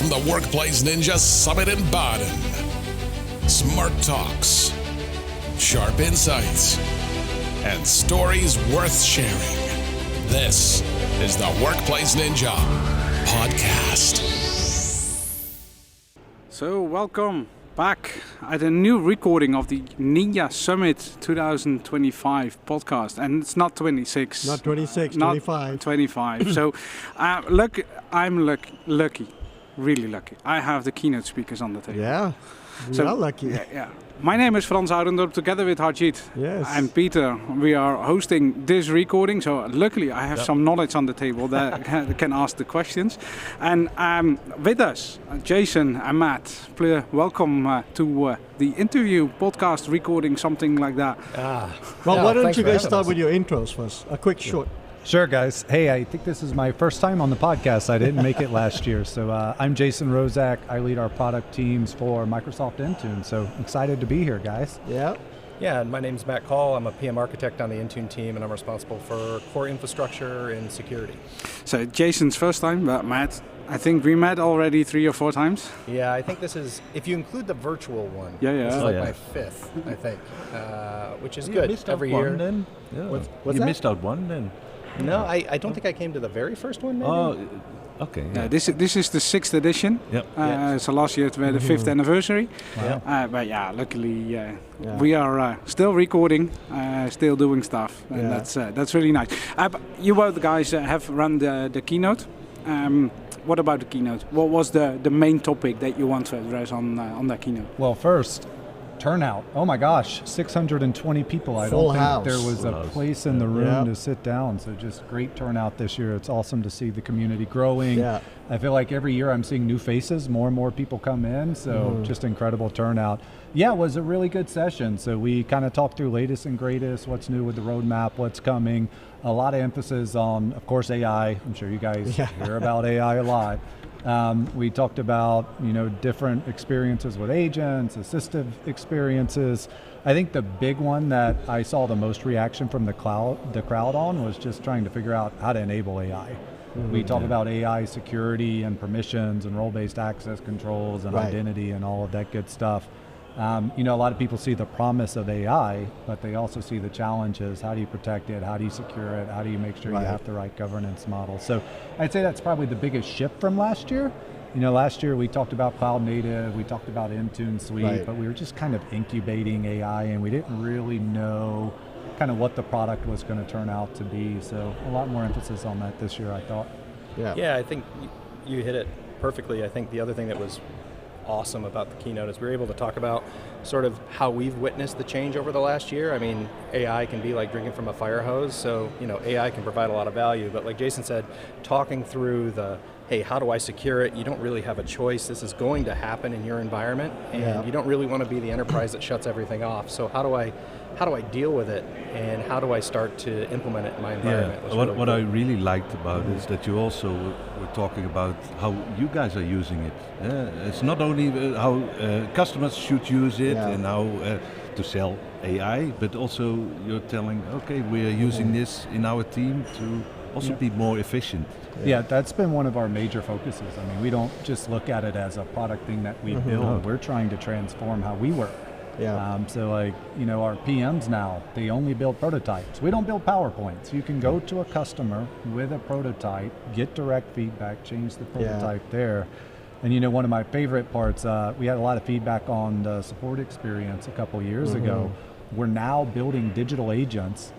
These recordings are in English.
from the Workplace Ninja Summit in Baden. Smart talks, sharp insights, and stories worth sharing. This is the Workplace Ninja Podcast. So welcome back at a new recording of the Ninja Summit 2025 podcast, and it's not 26. Not 26, not 25. 25. So look, I'm lucky, really lucky. I have the keynote speakers on the table. Yeah, we are lucky. Yeah. My name is Frans Oudendorp, together with Harjit and Peter. We are hosting this recording, so luckily I have some knowledge on the table that can ask the questions. And with us, Jason and Matt, welcome to the interview podcast recording, something like that. Well, why don't you guys start with your intros first? A quick short. Sure, guys. Hey, I think this is my first time on the podcast. I didn't make it last year. So I'm Jason Roszak. I lead our product teams for Microsoft Intune. So excited to be here, guys. Yeah, and my name's Matt Call. I'm a PM architect on the Intune team, and I'm responsible for core infrastructure and security. So Jason's first time, but Matt, I think we met already 3 or 4 times. Yeah, I think this is, if you include the virtual one, this is my 5th, I think, which is good. Every year. Then? Yeah. What's you missed out one then? No, I don't think I came to the very first one, maybe. Oh, okay. Yeah. This is the 6th edition. Yep. So last year it was the 5th anniversary. Wow. But luckily we are still recording, still doing stuff, and that's really nice. But you both guys have run the keynote. What about the keynote? What was the main topic that you want to address on that keynote? Well, first, turnout. Oh my gosh, 620 people. I Full don't house. think there was a place in the room to sit down. So just great turnout this year. It's awesome to see the community growing. Yeah. I feel like every year I'm seeing new faces, more and more people come in. So just incredible turnout. Yeah, it was a really good session. So we kind of talked through latest and greatest, what's new with the roadmap, what's coming. A lot of emphasis on, of course, AI. I'm sure you guys hear about AI a lot. We talked about, different experiences with agents, assistive experiences. I think the big one that I saw the most reaction from the crowd on was just trying to figure out how to enable AI. We talk about AI security and permissions and role-based access controls and identity and all of that good stuff. A lot of people see the promise of AI, but they also see the challenges. How do you protect it? How do you secure it? How do you make sure you have the right governance model? So I'd say that's probably the biggest shift from last year. Last year we talked about cloud native, we talked about Intune Suite, but we were just kind of incubating AI and we didn't really know kind of what the product was going to turn out to be. So a lot more emphasis on that this year, I thought. Yeah, I think you hit it perfectly. I think the other thing that was awesome about the keynote is we were able to talk about sort of how we've witnessed the change over the last year. I mean, AI can be like drinking from a fire hose, so AI can provide a lot of value, but like Jason said, talking through hey, how do I secure it? You don't really have a choice. This is going to happen in your environment, and you don't really want to be the enterprise that shuts everything off. So how do I deal with it, and how do I start to implement it in my environment? What I really liked about it is that you also were talking about how you guys are using it. It's not only how customers should use it and how to sell AI, but also you're telling, okay, we are using this in our team to also be more efficient. Yeah, that's been one of our major focuses. I mean, we don't just look at it as a product thing that we build. We're trying to transform how we work. So our PMs now, they only build prototypes. We don't build PowerPoints. You can go to a customer with a prototype, get direct feedback, change the prototype there. And one of my favorite parts, we had a lot of feedback on the support experience a couple years ago. We're now building digital agents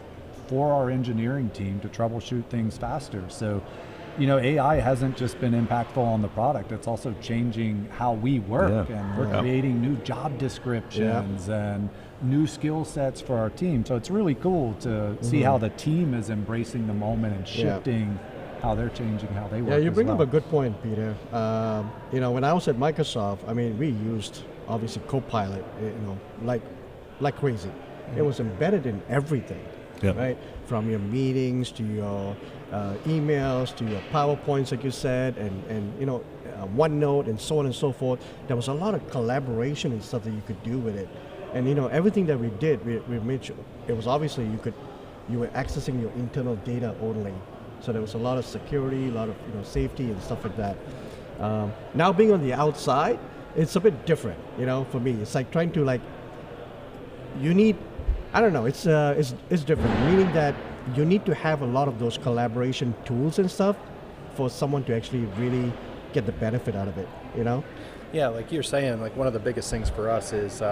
for our engineering team to troubleshoot things faster. So AI hasn't just been impactful on the product, it's also changing how we work, and we're creating new job descriptions and new skill sets for our team. So it's really cool to see how the team is embracing the moment and shifting how they're changing how they work. Yeah, you bring up a good point, Peter. When I was at Microsoft, we used obviously Copilot, like crazy. It was embedded in everything, right? From your meetings to your emails to your PowerPoints, like you said, and OneNote and so on and so forth. There was a lot of collaboration and stuff that you could do with it. And everything that we did, we made sure it was obviously you were accessing your internal data only. So there was a lot of security, a lot of safety and stuff like that. Now being on the outside, it's a bit different, for me. It's like trying to you need, I don't know, it's different, meaning that you need to have a lot of those collaboration tools and stuff for someone to actually really get the benefit out of it, Yeah, like you're saying, like one of the biggest things for us is,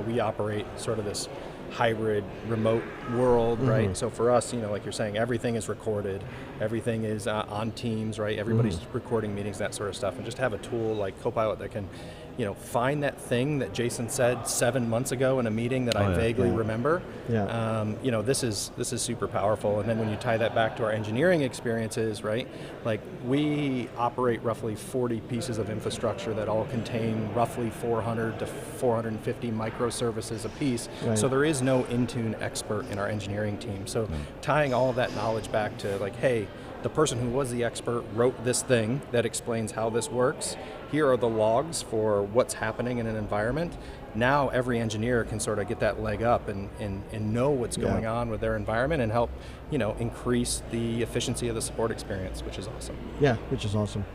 we operate sort of this hybrid remote world, right? So for us, like you're saying, everything is recorded, everything is on Teams, right? Everybody's recording meetings, that sort of stuff, and just have a tool like Copilot that can, find that thing that Jason said 7 months ago in a meeting that I vaguely remember. Yeah. This is super powerful. And then when you tie that back to our engineering experiences, right? Like we operate roughly 40 pieces of infrastructure that all contain roughly 400 to 450 microservices a piece. Right. So there is no Intune expert in our engineering team. So tying all of that knowledge back to like, hey, the person who was the expert wrote this thing that explains how this works. Here are the logs for what's happening in an environment. Now every engineer can sort of get that leg up and know what's going on with their environment and help, increase the efficiency of the support experience, which is awesome. Yeah, which is awesome.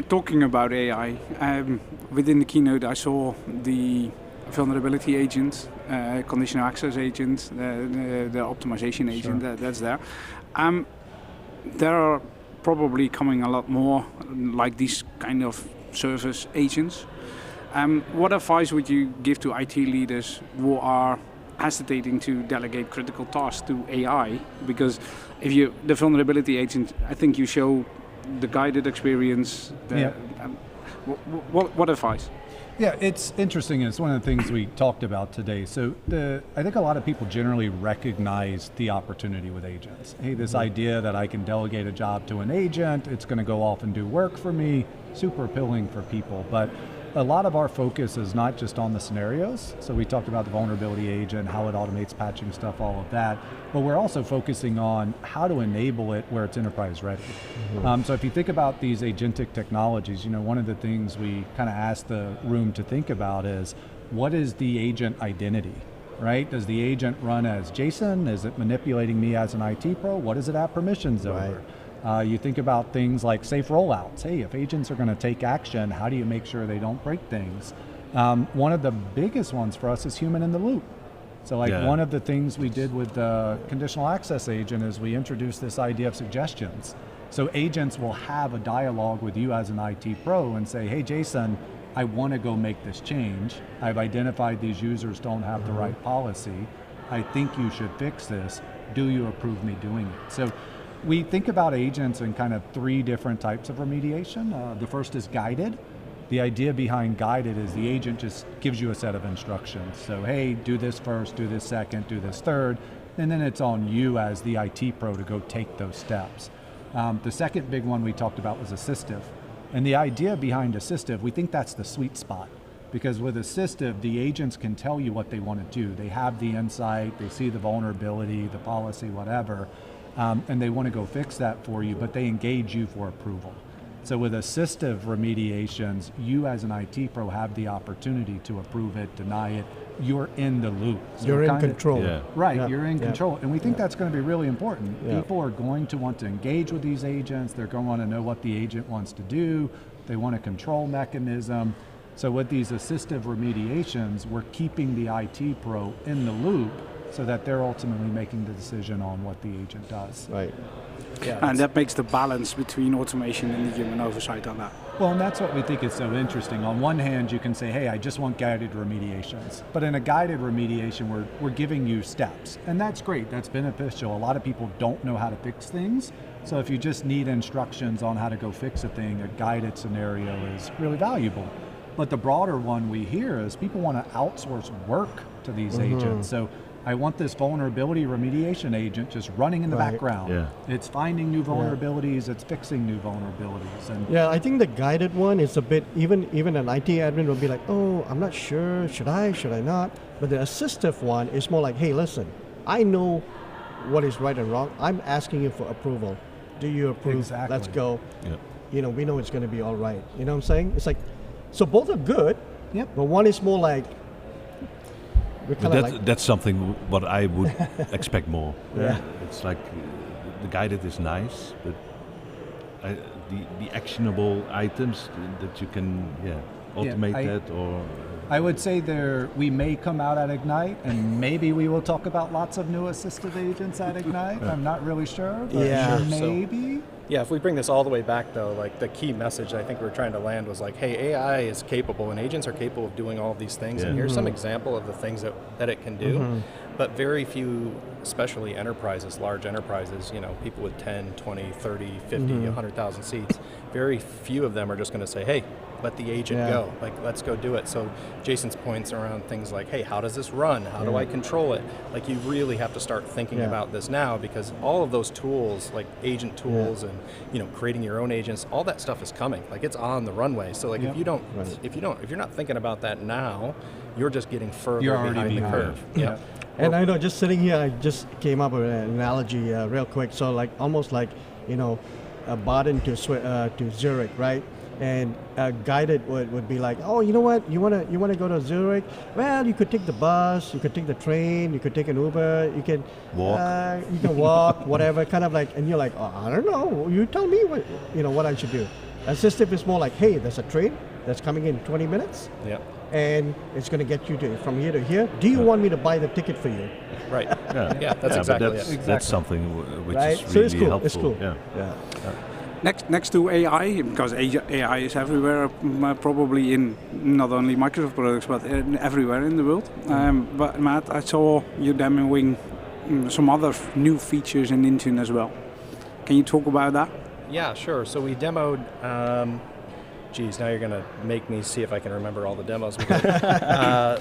Talking about AI, within the keynote I saw the vulnerability agent, conditional access agent, the optimization agent, that's there. There are probably coming a lot more like these kind of service agents. What advice would you give to IT leaders who are hesitating to delegate critical tasks to AI? Because if the vulnerability agent, I think you show the guided experience. What advice? Yeah, it's interesting, and it's one of the things we talked about today. So I think a lot of people generally recognize the opportunity with agents. Hey, this idea that I can delegate a job to an agent, it's going to go off and do work for me, super appealing for people. But a lot of our focus is not just on the scenarios. So we talked about the vulnerability agent, how it automates patching stuff, all of that. But we're also focusing on how to enable it where it's enterprise ready. So if you think about these agentic technologies, one of the things we kind of ask the room to think about is, what is the agent identity, right? Does the agent run as Jason? Is it manipulating me as an IT pro? What does it have permissions over? You think about things like safe rollouts. Hey, if agents are going to take action, how do you make sure they don't break things? One of the biggest ones for us is human in the loop. So one of the things we did with the conditional access agent is we introduced this idea of suggestions. So agents will have a dialogue with you as an IT pro and say, hey, Jason, I want to go make this change. I've identified these users don't have the right policy. I think you should fix this. Do you approve me doing it? So we think about agents in kind of 3 different types of remediation. The first is guided. The idea behind guided is the agent just gives you a set of instructions. So, hey, do this first, do this second, do this third, and then it's on you as the IT pro to go take those steps. The second big one we talked about was assistive. And the idea behind assistive, we think that's the sweet spot. Because with assistive, the agents can tell you what they want to do. They have the insight, they see the vulnerability, the policy, whatever, and they want to go fix that for you, but they engage you for approval. So with assistive remediations, you as an IT pro have the opportunity to approve it, deny it. You're in the loop. So you're in control. Right, you're in control. And we think that's going to be really important. People are going to want to engage with these agents. They're going to want to know what the agent wants to do. They want a control mechanism. So with these assistive remediations, we're keeping the IT pro in the loop so that they're ultimately making the decision on what the agent does. Right. Yeah, and that makes the balance between automation and the human oversight on that. Well, and that's what we think is so interesting. On one hand, you can say, hey, I just want guided remediations. But in a guided remediation, we're giving you steps. And that's great, that's beneficial. A lot of people don't know how to fix things. So if you just need instructions on how to go fix a thing, a guided scenario is really valuable. But the broader one we hear is people want to outsource work to these agents. So I want this vulnerability remediation agent just running in the background. Yeah. It's finding new vulnerabilities, it's fixing new vulnerabilities. And I think the guided one is a bit, even an IT admin will be like, oh, I'm not sure, should I not? But the assistive one is more like, hey, listen, I know what is right and wrong. I'm asking you for approval. Do you approve? Exactly. Let's go. Yep. We know it's going to be all right. You know what I'm saying? It's like, so both are good, but one is more like, that's something what I would expect more. It's like the guided is nice, but the actionable items that you can automate that or. I would say we may come out at Ignite, and maybe we will talk about lots of new assistive agents at Ignite. I'm not really sure, but maybe. Yeah, if we bring this all the way back though, like the key message I think we were trying to land was like, hey, AI is capable and agents are capable of doing all of these things, and here's some example of the things that it can do, but very few, especially enterprises, large enterprises, people with 10, 20, 30, 50, 100,000 seats, very few of them are just going to say, hey, let the agent go, like let's go do it. So Jason's points around things like, hey, how does this run? How do I control it? Like you really have to start thinking about this now, because all of those tools, like agent tools and creating your own agents, all that stuff is coming. Like it's on the runway. So like if you're not thinking about that now, you're just getting further behind the curve. Yeah. And I know, just sitting here, I just came up with an analogy real quick. So like almost like Baden to Zurich, right? And guided would be like, oh, you know what? You wanna go to Zurich? Well, you could take the bus, you could take the train, you could take an Uber, you can walk, whatever. Kind of like, and you're like, oh, I don't know. You tell me what I should do. Assistive is more like, hey, there's a train that's coming in 20 minutes. Yeah. And it's going to get you from here to here. Do you want me to buy the ticket for you? Right. Yeah. That's exactly it. That's something which is really helpful. It's cool. Yeah. Next to AI, because AI is everywhere, probably in not only Microsoft products, but everywhere in the world. But Matt, I saw you demoing some other new features in Intune as well. Can you talk about that? Yeah, sure. So we demoed, now you're going to make me see if I can remember all the demos we did. Now,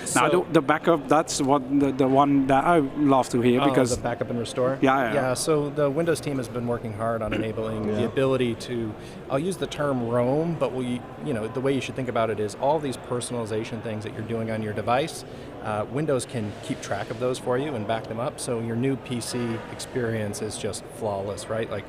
the backup, that's what the one that I love to hear. Because the backup and restore? Yeah, so the Windows team has been working hard on enabling the ability to, I'll use the term roam, but the way you should think about it is all these personalization things that you're doing on your device, Windows can keep track of those for you and back them up, so your new PC experience is just flawless, right? Like,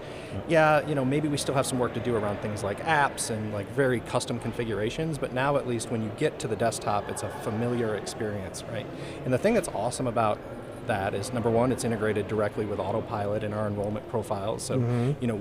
maybe we still have some work to do around things like apps and like very custom configurations, but now at least when you get to the desktop, it's a familiar experience, right? And the thing that's awesome about that is, number one, it's integrated directly with Autopilot in our enrollment profiles. So,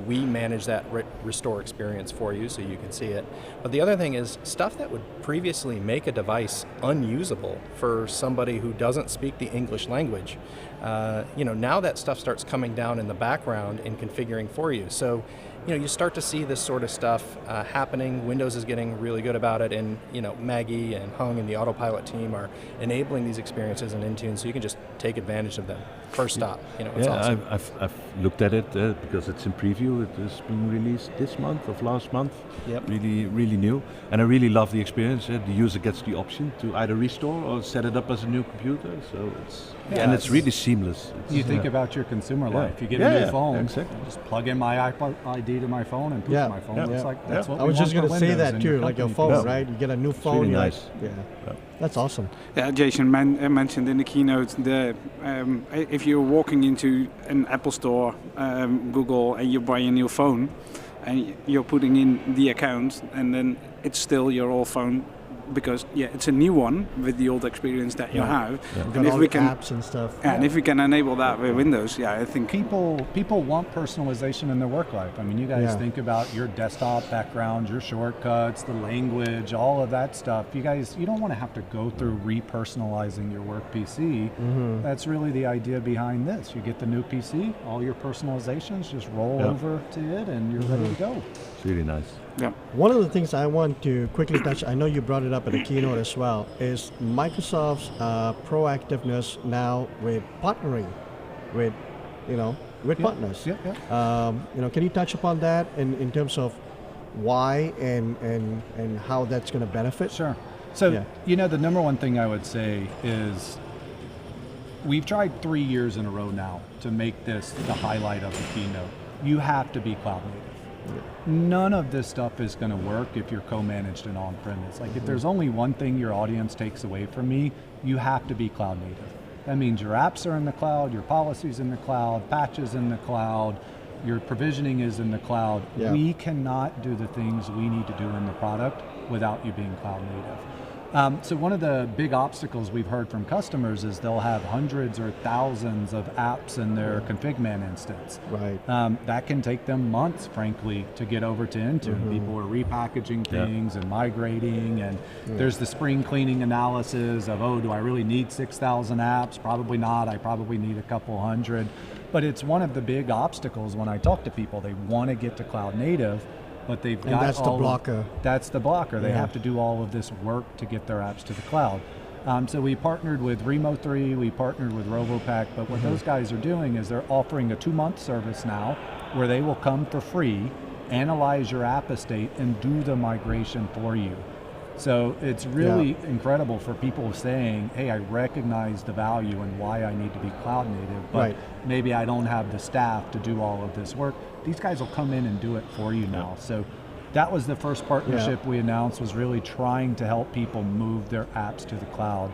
we manage that restore experience for you so you can see it. But the other thing is stuff that would previously make a device unusable for somebody who doesn't speak the English language. Now that stuff starts coming down in the background and configuring for you. So, you start to see this sort of stuff happening. Windows is getting really good about it, and Maggie and Hung and the Autopilot team are enabling these experiences in Intune, so you can just take advantage of them. First stop, it's awesome. I've looked at it because it's in preview. It has been released this month or last month. Yep. Really, really new, and I really love the experience. The user gets the option to either restore or set it up as a new computer. So it's really seamless. You think about your consumer life. You get a new phone, exactly. Just plug in my Apple ID to my phone and poof, my phone looks like that's what I was just going to say that too, like your phone, right? You get a new phone. It's really nice. That's awesome. Yeah, Jason mentioned in the keynote that if you're walking into an Apple store, Google, and you buy a new phone, and you're putting in the account, and then it's still your old phone, because it's a new one with the old experience that you have. And if we can apps and stuff. And if we can enable that with Windows, I think people want personalization in their work life. I mean, you guys think about your desktop background, your shortcuts, the language, all of that stuff. You don't want to have to go through repersonalizing your work PC. That's really the idea behind this. You get the new PC, all your personalizations just roll over to it, and you're ready to go. It's really nice. Yeah. One of the things I want to quickly touch, I know you brought it up at the keynote as well, is Microsoft's proactiveness now with partnering with partners. Can you touch upon that in terms of why and how that's going to benefit? Sure. So, the number one thing I would say is we've tried 3 years in a row now to make this the highlight of the keynote. You have to be cloud native. None of this stuff is going to work if you're co-managed and on-premise. Like, if there's only one thing your audience takes away from me, you have to be cloud native. That means your apps are in the cloud, your policies in the cloud, patches in the cloud, your provisioning is in the cloud. We cannot do the things we need to do in the product without you being cloud native. So one of the big obstacles we've heard from customers is they'll have hundreds or thousands of apps in their config-man instance. Right. That can take them months, frankly, to get over to Intune. People are repackaging things and migrating, and there's the spring cleaning analysis of, oh, do I really need 6,000 apps? Probably not. I probably need a couple hundred. But it's one of the big obstacles when I talk to people. They want to get to cloud native, but they've got that's the blocker. That's the blocker. They have to do all of this work to get their apps to the cloud. So we partnered with Remo3, we partnered with Roszak, but what those guys are doing is they're offering a 2-month service now where they will come for free, analyze your app estate, and do the migration for you. So it's really incredible for people saying, hey, I recognize the value and why I need to be cloud native, but maybe I don't have the staff to do all of this work. These guys will come in and do it for you now. So that was the first partnership we announced, was really trying to help people move their apps to the cloud.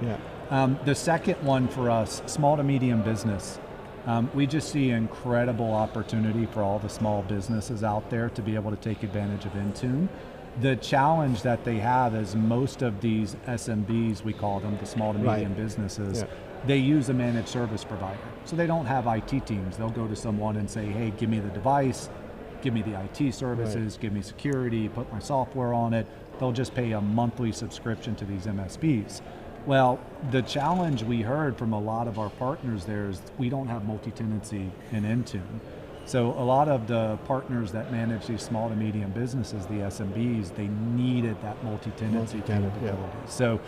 The second one for us, small to medium business. We just see incredible opportunity for all the small businesses out there to be able to take advantage of Intune. The challenge that they have is most of these SMBs, we call them, the small to medium businesses, they use a managed service provider. So they don't have IT teams. They'll go to someone and say, hey, give me the device, give me the IT services, give me security, put my software on it. They'll just pay a monthly subscription to these MSPs. Well, the challenge we heard from a lot of our partners there is we don't have multi-tenancy in Intune. So a lot of the partners that manage these small to medium businesses, the SMBs, they needed that multi-tenancy capability. So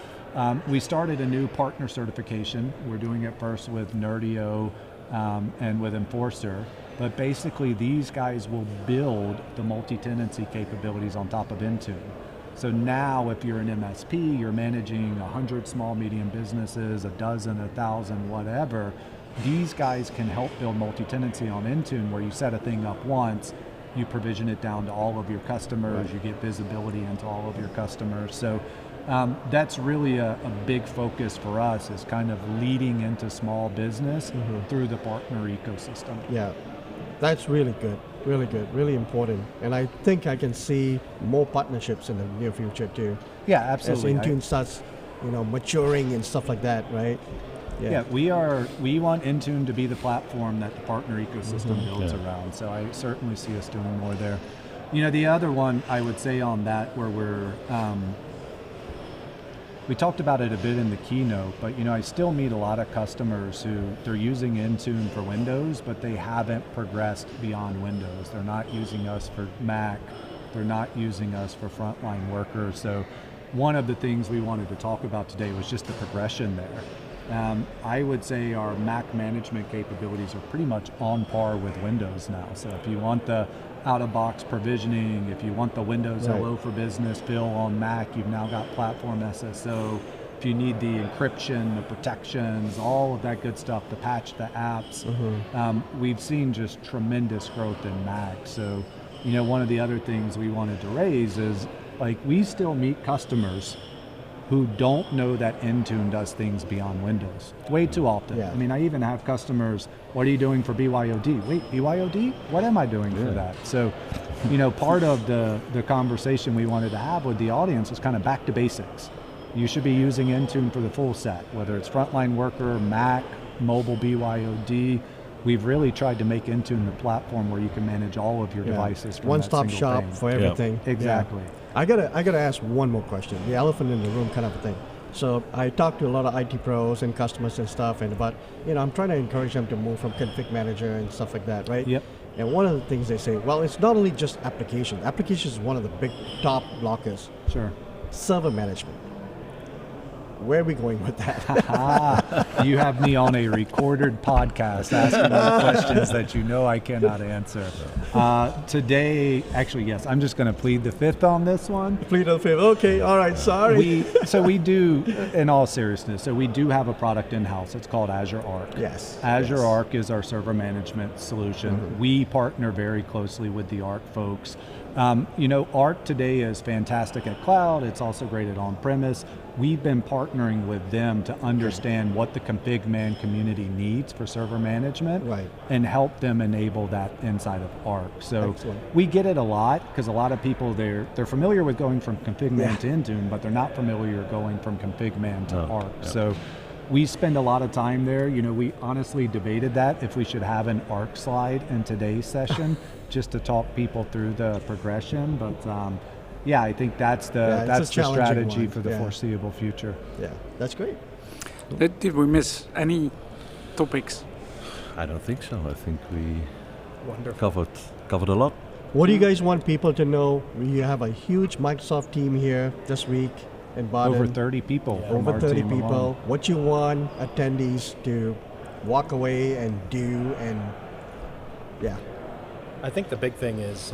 we started a new partner certification. We're doing it first with Nerdio and with Enforcer, but basically these guys will build the multi-tenancy capabilities on top of Intune. So now if you're an MSP, you're managing 100 small medium businesses, a dozen, 1,000, whatever, these guys can help build multi-tenancy on Intune, where you set a thing up once, you provision it down to all of your customers, you get visibility into all of your customers. So that's really a big focus for us, is kind of leading into small business through the partner ecosystem. Yeah, that's really good, really important. And I think I can see more partnerships in the near future too. Yeah, absolutely. As Intune starts, maturing and stuff like that, right? Yeah, we want Intune to be the platform that the partner ecosystem builds around. So I certainly see us doing more there. The other one I would say on that, where we're, we talked about it a bit in the keynote, but I still meet a lot of customers who they're using Intune for Windows, but they haven't progressed beyond Windows. They're not using us for Mac. They're not using us for frontline workers. So one of the things we wanted to talk about today was just the progression there. I would say our Mac management capabilities are pretty much on par with Windows now. So if you want the out-of-box provisioning, if you want the Windows Hello for Business fill on Mac, you've now got platform SSO. If you need the encryption, the protections, all of that good stuff to patch the apps, we've seen just tremendous growth in Mac. So, one of the other things we wanted to raise is, we still meet customers who don't know that Intune does things beyond Windows way too often. I mean, I even have customers, what are you doing for BYOD? Wait, BYOD? What am I doing for that? So, part of the conversation we wanted to have with the audience is kind of back to basics. You should be using Intune for the full set, whether it's frontline worker, Mac, mobile BYOD. We've really tried to make Intune the platform where you can manage all of your devices from one-stop shop pane. for everything. Exactly. I gotta ask one more question, the elephant in the room kind of a thing. So I talk to a lot of IT pros and customers and stuff, and I'm trying to encourage them to move from config manager and stuff like that, right? Yep. And one of the things they say, well, it's not only just application. Application is one of the big top blockers. Sure. Server management. Where are we going with that? You have me on a recorded podcast asking me questions that I cannot answer. Today, actually, yes, I'm just going to plead the fifth on this one. Plead the fifth. Okay, all right, sorry. We do, in all seriousness, so we do have a product in-house. It's called Azure Arc. Yes. Azure Arc is our server management solution. We partner very closely with the Arc folks. Arc today is fantastic at cloud. It's also great at on-premise. We've been partnering with them to understand what the config man community needs for server management and help them enable that inside of Arc. So we get it a lot because a lot of people, they're familiar with going from config man to Intune, but they're not familiar going from config man to Arc. So we spend a lot of time there. We honestly debated that if we should have an Arc slide in today's session just to talk people through the progression, but I think that's the strategy for the foreseeable future. Yeah, that's great. Did we miss any topics? I don't think so. I think we covered a lot. What do you guys want people to know? We have a huge Microsoft team here this week in Baden. Over 30 people. Over 30 people. Alone. What you want attendees to walk away and do, and I think the big thing is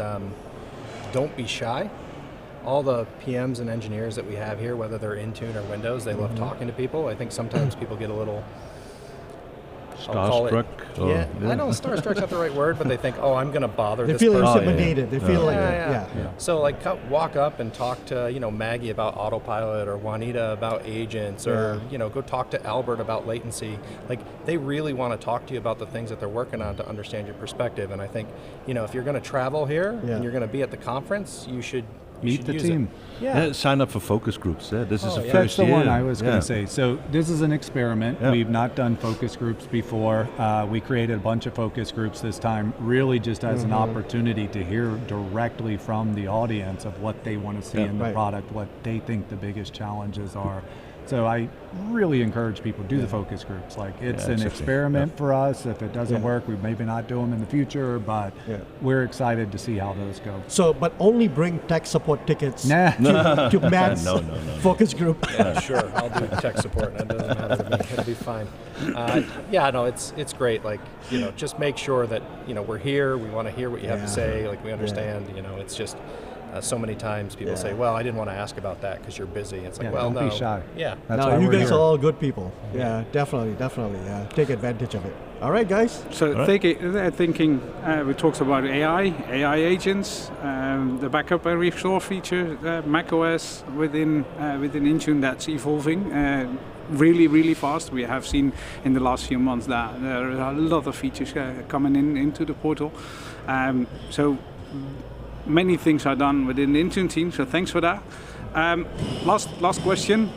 don't be shy. All the PMs and engineers that we have here, whether they're Intune or Windows, they love talking to people. I think sometimes people get a little starstruck. I know starstruck's not the right word, but they think, I'm going to bother this person. They feel intimidated. They feel So walk up and talk to Maggie about autopilot, or Juanita about agents, or go talk to Albert about latency. They really want to talk to you about the things that they're working on to understand your perspective. And I think if you're going to travel here and you're going to be at the the you should meet the team. Sign up for focus groups. This is the first That's the year. one I was going to say. So this is an experiment. We've not done focus groups before. We created a bunch of focus groups this time, really just as an opportunity to hear directly from the audience of what they want to see in the product, what they think the biggest challenges are. So I really encourage people to do the focus groups. It's an experiment for us. If it doesn't work, we maybe not do them in the future, but we're excited to see how those go. So, but only bring tech support tickets to Matt's focus group. Yeah, sure. I'll do tech support. That doesn't matter to me. It'll be fine. It's great. Just make sure that, we're here. We want to hear what you have to say. We understand, it's just... so many times people say, well, I didn't want to ask about that because you're busy. It's don't be shy. Yeah. That's why you we're guys here. are all good people. Yeah, definitely. Take advantage of it. All right, guys. So thinking, we talked about AI agents, the backup and restore feature, macOS within Intune that's evolving really, really fast. We have seen in the last few months that there are a lot of features coming into the portal. So many things are done within the Intune team, so thanks for that. Last question.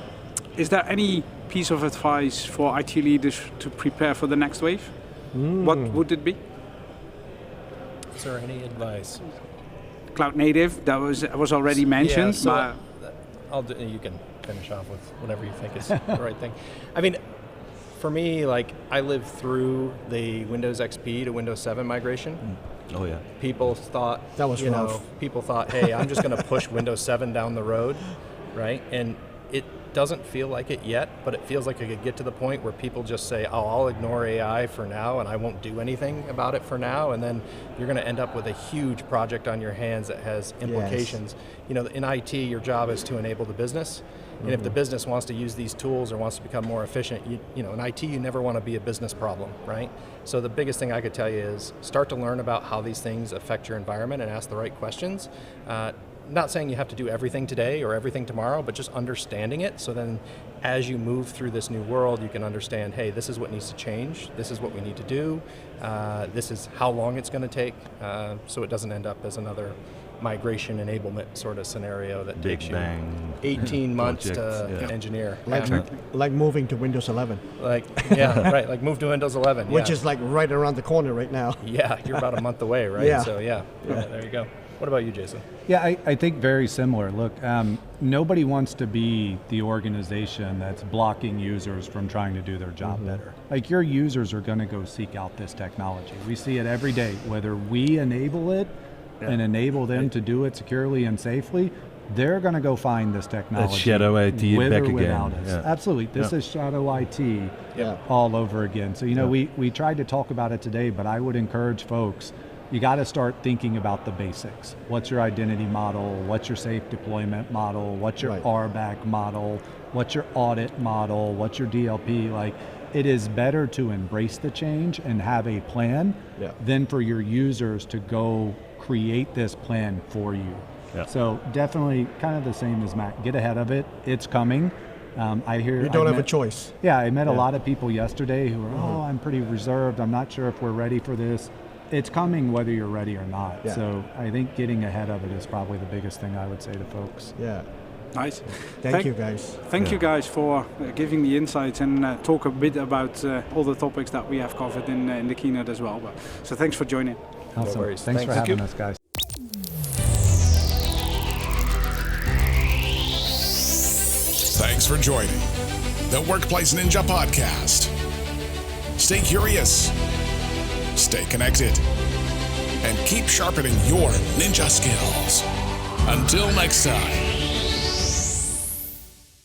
Is there any piece of advice for IT leaders to prepare for the next wave? What would it be? Is there any advice? Cloud native, that was already mentioned. You can finish off with whatever you think is the right thing. I mean, for me, I lived through the Windows XP to Windows 7 migration. Oh yeah. People thought that was rough. People thought, hey, I'm just going to push Windows 7 down the road, right? And it doesn't feel like it yet, but it feels like it could get to the point where people just say, I'll ignore AI for now and I won't do anything about it for now, and then you're going to end up with a huge project on your hands that has implications. In IT, your job is to enable the business. And if the business wants to use these tools or wants to become more efficient, in IT, you never want to be a business problem, right? So the biggest thing I could tell you is start to learn about how these things affect your environment and ask the right questions. Not saying you have to do everything today or everything tomorrow, but just understanding it. So then as you move through this new world, you can understand, hey, this is what needs to change. This is what we need to do. This is how long it's going to take. So it doesn't end up as another migration enablement sort of scenario that takes you 18 months to engineer. Like moving to Windows 11. Like move to Windows 11. Which is right around the corner right now. Yeah, you're about a month away, right? Yeah. So there you go. What about you, Jason? Yeah, I think very similar. Look, nobody wants to be the organization that's blocking users from trying to do their job better. Your users are going to go seek out this technology. We see it every day, whether we enable it and enable them to do it securely and safely, they're going to go find this technology. That's shadow IT with back or again. Without us. Yeah. Absolutely. This is shadow IT all over again. So, we tried to talk about it today, but I would encourage folks, you got to start thinking about the basics. What's your identity model? What's your safe deployment model? What's your RBAC model? What's your audit model? What's your DLP? It is better to embrace the change and have a plan than for your users to go create this plan for you. Yeah. So definitely kind of the same as Matt. Get ahead of it. It's coming. I hear you don't have a choice. Yeah, I met a lot of people yesterday who are, I'm pretty reserved. I'm not sure if we're ready for this. It's coming whether you're ready or not. Yeah. So I think getting ahead of it is probably the biggest thing I would say to folks. Yeah. Nice. Thank you guys. Thank you guys for giving the insights and talk a bit about all the topics that we have covered in the keynote as well. So thanks for joining. Awesome. No worries. Thanks for having us, guys. Thanks for joining the Workplace Ninja podcast. Stay curious, stay connected, and keep sharpening your ninja skills. Until next time.